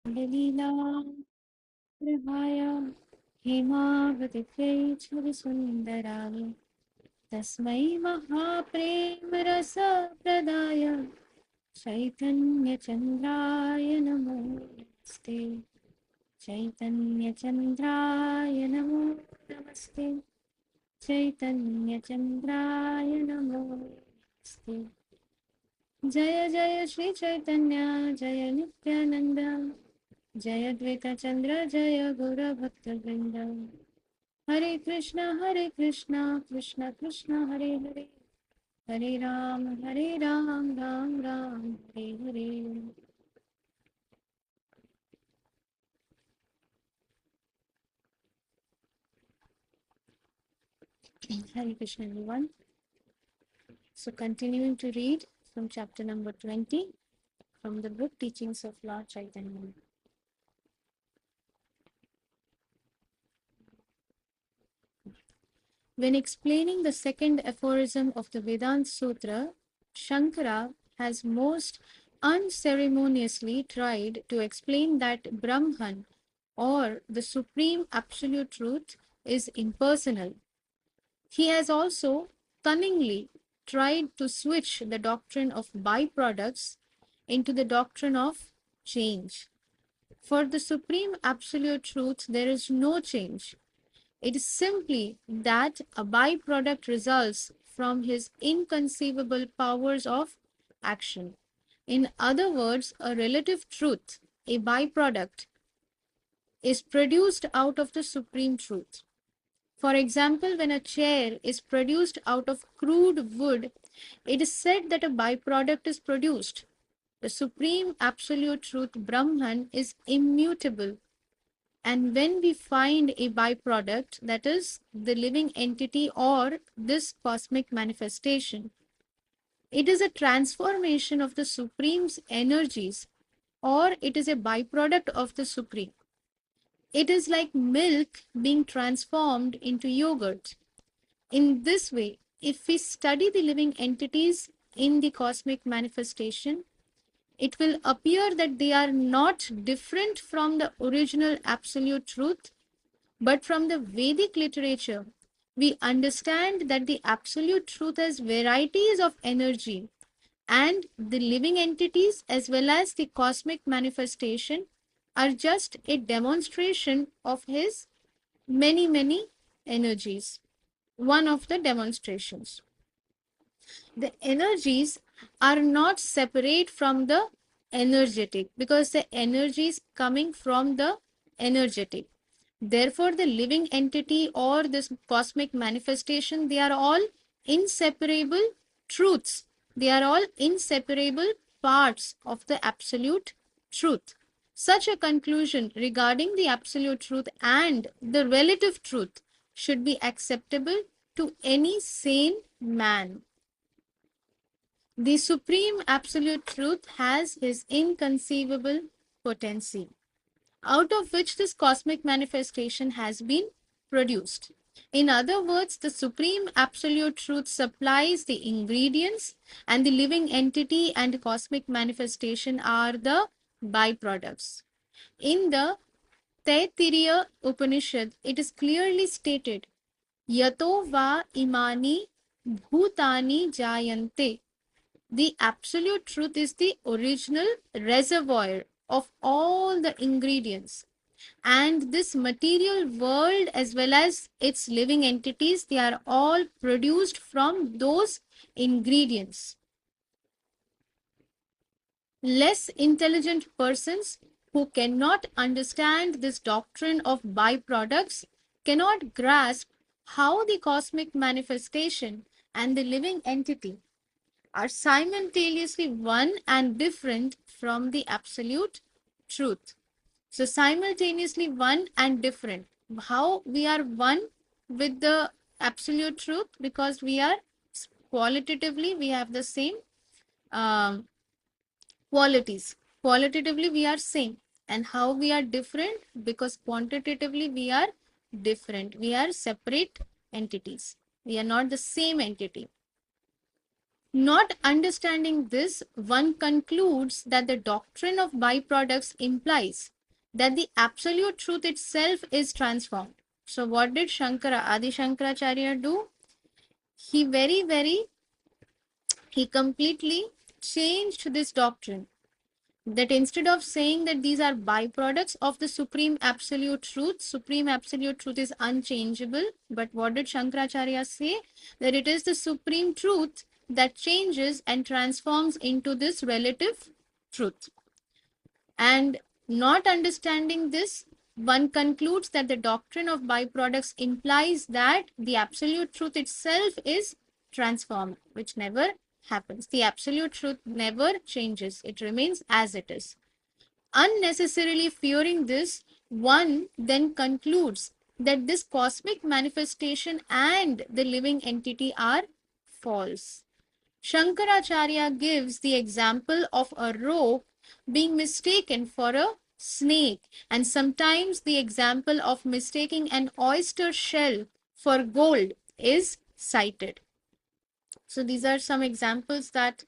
लीला प्रभाय हेमावतिकै छविसुन्दराय तस्मै महाप्रेमरसप्रदाय चैतन्यचन्द्राय नमो नमस्ते। चैतन्यचन्द्राय नमो नमस्ते। चैतन्यचन्द्राय नमो नमस्ते। जय जय श्री चैतन्य जय नित्यानंद जय द्वैत चंद्र जय गौरभक्तवृंद। हरे Krishna Krishna Krishna Hare Hare Hare Ram Ram Ram Hare Hare. Hare Krishna everyone. So continuing to read from chapter number 20 from the book Teachings of Lord Chaitanya. When explaining the second aphorism of the Vedanta Sutra, Shankara has most unceremoniously tried to explain that Brahman, or the Supreme Absolute Truth, is impersonal. He has also cunningly tried to switch the doctrine of byproducts into the doctrine of change. For the Supreme Absolute Truth, there is no change. It is simply that a byproduct results from his inconceivable powers of action. In other words, a relative truth, a byproduct, is produced out of the supreme truth. For example, when a chair is produced out of crude wood, it is said that a byproduct is produced. The supreme absolute truth, Brahman, is immutable. And when we find a byproduct, that is the living entity or this cosmic manifestation, it is a transformation of the Supreme's energies, or it is a byproduct of the Supreme. It is like milk being transformed into yogurt. In this way, if we study the living entities in the cosmic manifestation, it will appear that they are not different from the original absolute truth, but from the Vedic literature, we understand that the absolute truth has varieties of energy, and the living entities as well as the cosmic manifestation are just a demonstration of his many energies. One of the demonstrations. The energies are not separate from the energetic, because the energy is coming from the energetic. Therefore, the living entity or this cosmic manifestation, they are all inseparable truths. They are all inseparable parts of the absolute truth. Such a conclusion regarding the absolute truth and the relative truth should be acceptable to any sane man. The supreme absolute truth has his inconceivable potency, out of which this cosmic manifestation has been produced. In other words, the supreme absolute truth supplies the ingredients, and the living entity and cosmic manifestation are the byproducts. In the Taittiriya Upanishad, it is clearly stated, Yato va imani bhutani jayante. The absolute truth is the original reservoir of all the ingredients. And this material world as well as its living entities, they are all produced from those ingredients. Less intelligent persons who cannot understand this doctrine of byproducts cannot grasp how the cosmic manifestation and the living entity are simultaneously one and different from the absolute truth. So, simultaneously one and different. How we are one with the absolute truth? Because we are qualitatively, we have the same um, qualities. Qualitatively, we are same. And how we are different? Because quantitatively, we are different. We are separate entities. We are not the same entity. Not understanding this, one concludes that the doctrine of byproducts implies that the absolute truth itself is transformed. So, what did Adi Shankaracharya do? He he completely changed this doctrine. That instead of saying that these are byproducts of the supreme absolute truth is unchangeable. But what did Shankaracharya say? That it is the supreme truth that changes and transforms into this relative truth. And not understanding this, one concludes that the doctrine of byproducts implies that the absolute truth itself is transformed, which never happens. The absolute truth never changes, it remains as it is. Unnecessarily fearing this, one then concludes that this cosmic manifestation and the living entity are false. Shankaracharya gives the example of a rope being mistaken for a snake, and sometimes the example of mistaking an oyster shell for gold is cited. So, these are some examples that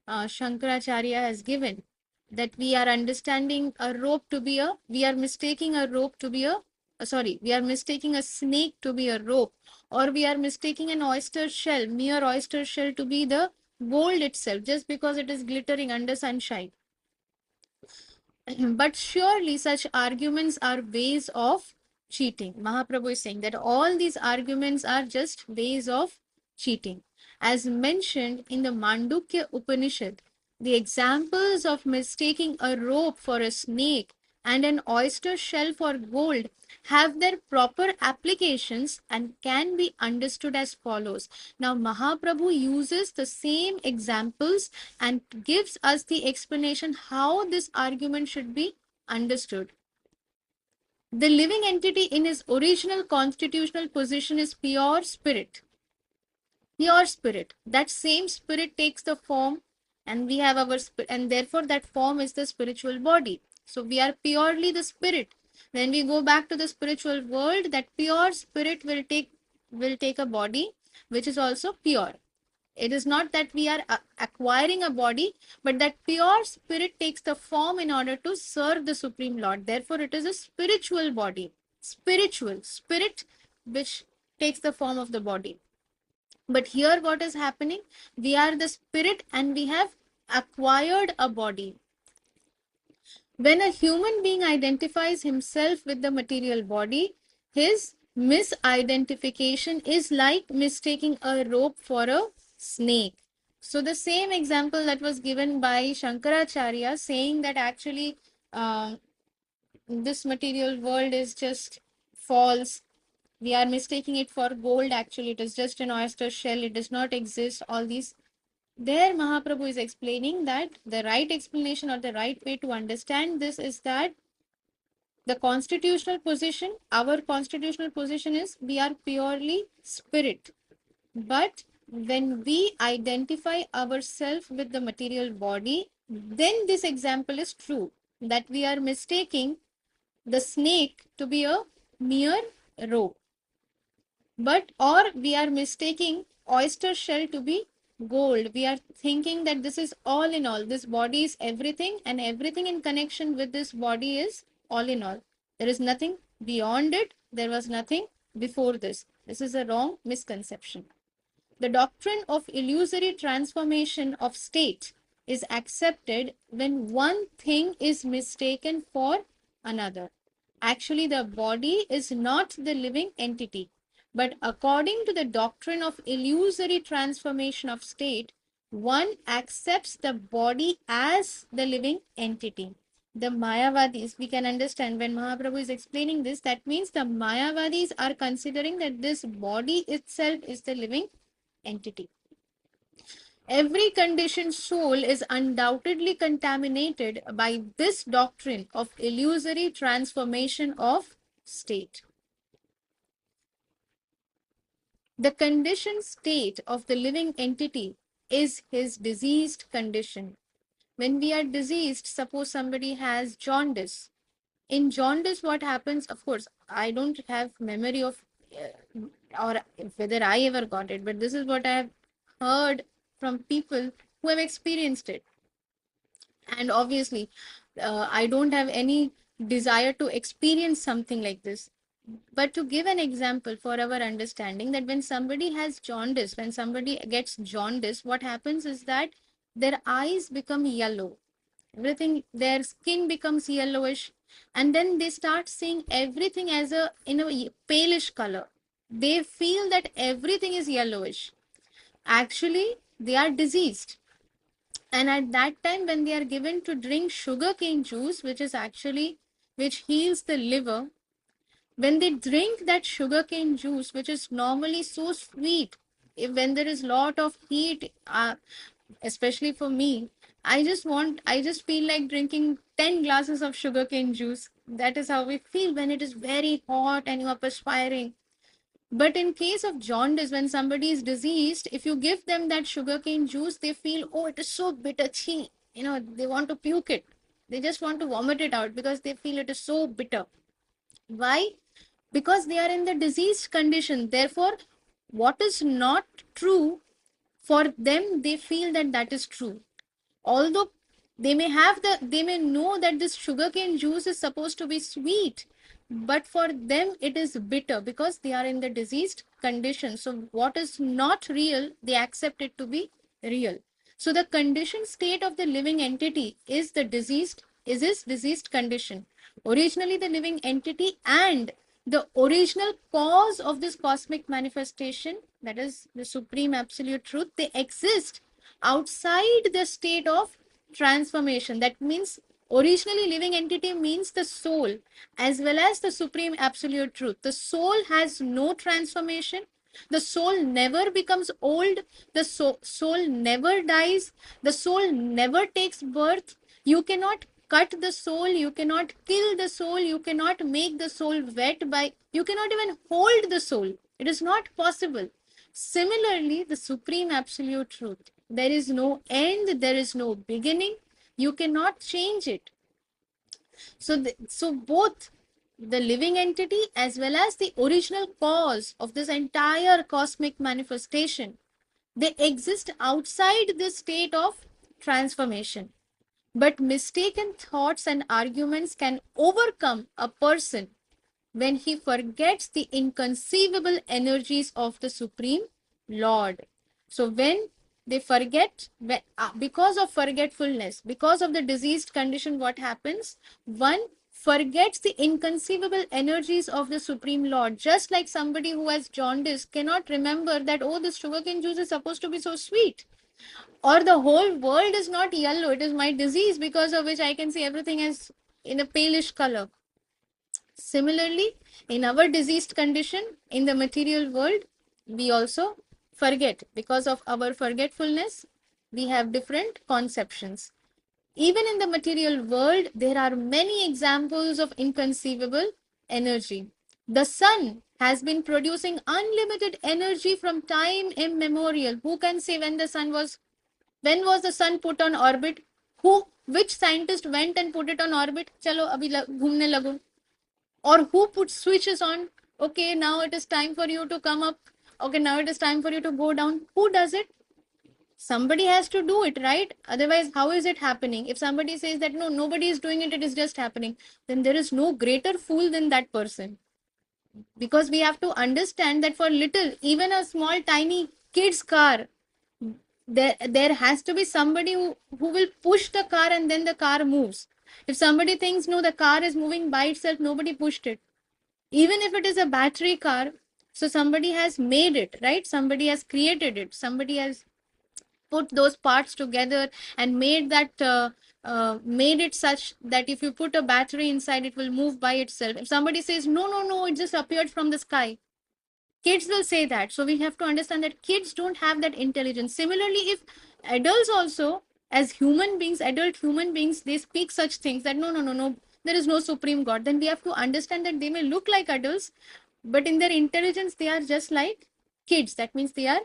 Shankaracharya has given, that we are understanding a rope to be a, we are mistaking a rope to be a, we are mistaking a snake to be a rope, or we are mistaking an oyster shell, mere oyster shell, to be the gold itself, just because it is glittering under sunshine. But surely such arguments are ways of cheating. Mahaprabhu is saying that all these arguments are just ways of cheating. As mentioned in the Mandukya Upanishad, the examples of mistaking a rope for a snake and an oyster shell for gold have their proper applications and can be understood as follows. Now, Mahaprabhu uses the same examples and gives us the explanation how this argument should be understood. The living entity in his original constitutional position is pure spirit. Pure spirit. That same spirit takes the form, and we have our spirit, and therefore that form is the spiritual body. So we are purely the spirit. When we go back to the spiritual world, that pure spirit will take a body which is also pure. It is not that we are acquiring a body, but that pure spirit takes the form in order to serve the Supreme Lord. Therefore, it is a spiritual body. Spiritual spirit which takes the form of the body. But here, what is happening? We are the spirit and we have acquired a body. When a human being identifies himself with the material body, his misidentification is like mistaking a rope for a snake. So, the same example that was given by Shankaracharya, saying that actually this material world is just false, we are mistaking it for gold, actually it is just an oyster shell, it does not exist, all these. There Mahaprabhu is explaining that the right explanation or the right way to understand this is that the constitutional position, our constitutional position is we are purely spirit. But when we identify ourselves with the material body, then this example is true, that we are mistaking the snake to be a mere rope. But or we are mistaking oyster shell to be gold. We are thinking that this is all in all, this body is everything, and everything in connection with this body is all in all. There is nothing beyond it, there was nothing before this. This is a wrong misconception. The doctrine of illusory transformation of state is accepted when one thing is mistaken for another. Actually, the body is not the living entity, but according to the doctrine of illusory transformation of state, one accepts the body as the living entity. The Mayavadis, we can understand when Mahaprabhu is explaining this, that means the Mayavadis are considering that this body itself is the living entity. Every conditioned soul is undoubtedly contaminated by this doctrine of illusory transformation of state. The conditioned state of the living entity is his diseased condition. When we are diseased, suppose somebody has jaundice. In jaundice, what happens? Of course, I don't have memory of or whether I ever got it, but this is what I have heard from people who have experienced it. And obviously, I don't have any desire to experience something like this. But to give an example for our understanding, that when somebody has jaundice, when somebody gets jaundice, what happens is that their eyes become yellow, everything, their skin becomes yellowish, and then they start seeing everything as a in a palish color. They feel that everything is yellowish. Actually, they are diseased. And at that time, when they are given to drink sugarcane juice, which is actually, which heals the liver, when they drink that sugarcane juice, which is normally so sweet, if when there is lot of heat, especially for me, I just feel like drinking 10 glasses of sugarcane juice. That is how we feel when it is very hot and you are perspiring. But in case of jaundice, when somebody is diseased, if you give them that sugarcane juice, they feel, oh, it is so bitter. Chhi. They want to puke it. They just want to vomit it out because they feel it is so bitter. Why? Because they are in the diseased condition. Therefore, what is not true, for them, they feel that that is true. Although they may know that this sugarcane juice is supposed to be sweet, but for them it is bitter because they are in the diseased condition. So what is not real, they accept it to be real. So the conditioned state of the living entity is his diseased condition. Originally the living entity and the original cause of this cosmic manifestation, that is the supreme absolute truth, they exist outside the state of transformation. That means originally living entity means the soul as well as the supreme absolute truth. The soul has no transformation. The soul never becomes old. The soul never dies. The soul never takes birth. You cannot cut the soul. You cannot kill the soul. You cannot make the soul wet by, you cannot even hold the soul. It is not possible. Similarly, the supreme absolute truth, there is no end, there is no beginning. You cannot change it. So both the living entity as well as the original cause of this entire cosmic manifestation, they exist outside this state of transformation. But mistaken thoughts and arguments can overcome a person when he forgets the inconceivable energies of the Supreme Lord. So when they forget, because of forgetfulness, because of the diseased condition, what happens? One forgets the inconceivable energies of the Supreme Lord. Just like somebody who has jaundice cannot remember that, oh, this sugarcane juice is supposed to be so sweet. Or the whole world is not yellow, it is my disease because of which I can see everything as in a palish color. Similarly, in our diseased condition in the material world, we also forget. Because of our forgetfulness, we have different conceptions. Even in the material world, there are many examples of inconceivable energy. The sun has been producing unlimited energy from time immemorial. Who can say when was the sun put on orbit? Which scientist went and put it on orbit? Chalo, abhi ghumne lago. Or who puts switches on? Okay, now it is time for you to come up. Okay, now it is time for you to go down. Who does it? Somebody has to do it, right? Otherwise, how is it happening? If somebody says that no, nobody is doing it, it is just happening, then there is no greater fool than that person. Because we have to understand that for little, even a small tiny kid's car, there has to be somebody who will push the car and then the car moves. If somebody thinks no, the car is moving by itself, nobody pushed it. Even if it is a battery car, so somebody has made it, right? Somebody has created it. Somebody has put those parts together and made it such that if you put a battery inside, it will move by itself. If somebody says no, no, no, it just appeared from the sky, kids will say that. So we have to understand that kids don't have that intelligence. Similarly, if adults also, as human beings, adult human beings, they speak such things that no, no, no, no, there is no supreme God, then we have to understand that they may look like adults, but in their intelligence they are just like kids. That means they are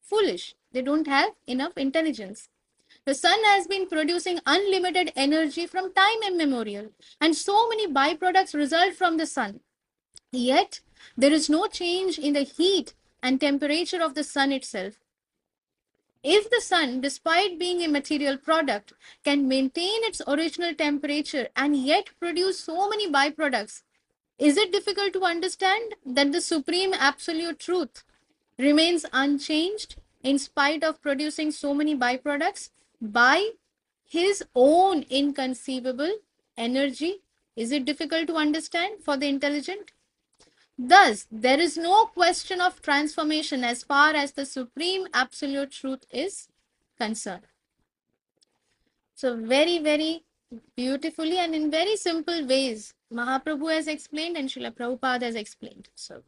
foolish, they don't have enough intelligence. The sun has been producing unlimited energy from time immemorial, and so many byproducts result from the sun. Yet, there is no change in the heat and temperature of the sun itself. If the sun, despite being a material product, can maintain its original temperature and yet produce so many byproducts, is it difficult to understand that the supreme absolute truth remains unchanged in spite of producing so many byproducts by his own inconceivable energy? Is it difficult to understand for the intelligent? Thus, there is no question of transformation as far as the supreme absolute truth is concerned. So, very, very beautifully and in very simple ways, Mahaprabhu has explained and Srila Prabhupada has explained. So,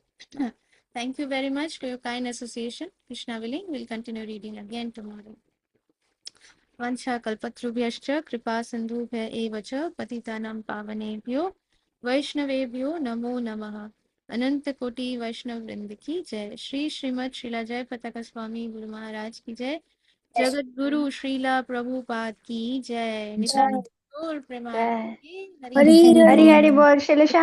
thank you very much for your kind association. Krishna willing, we'll continue reading again tomorrow. Vancha kalpatrubhyascha kripa sindhubhya eva cha patitanam pavanebhyo vaishnavebhyo namo namaha. अनंत कोटि वैष्णव वृंद की जय। श्री श्रीमद श्रीला जय पताका स्वामी गुरु महाराज की जय। जगत गुरु श्रीला प्रभुपाद की जय। निताय गौर प्रेमानंदे। हरि हरि हरि हरि बोल। शैलेश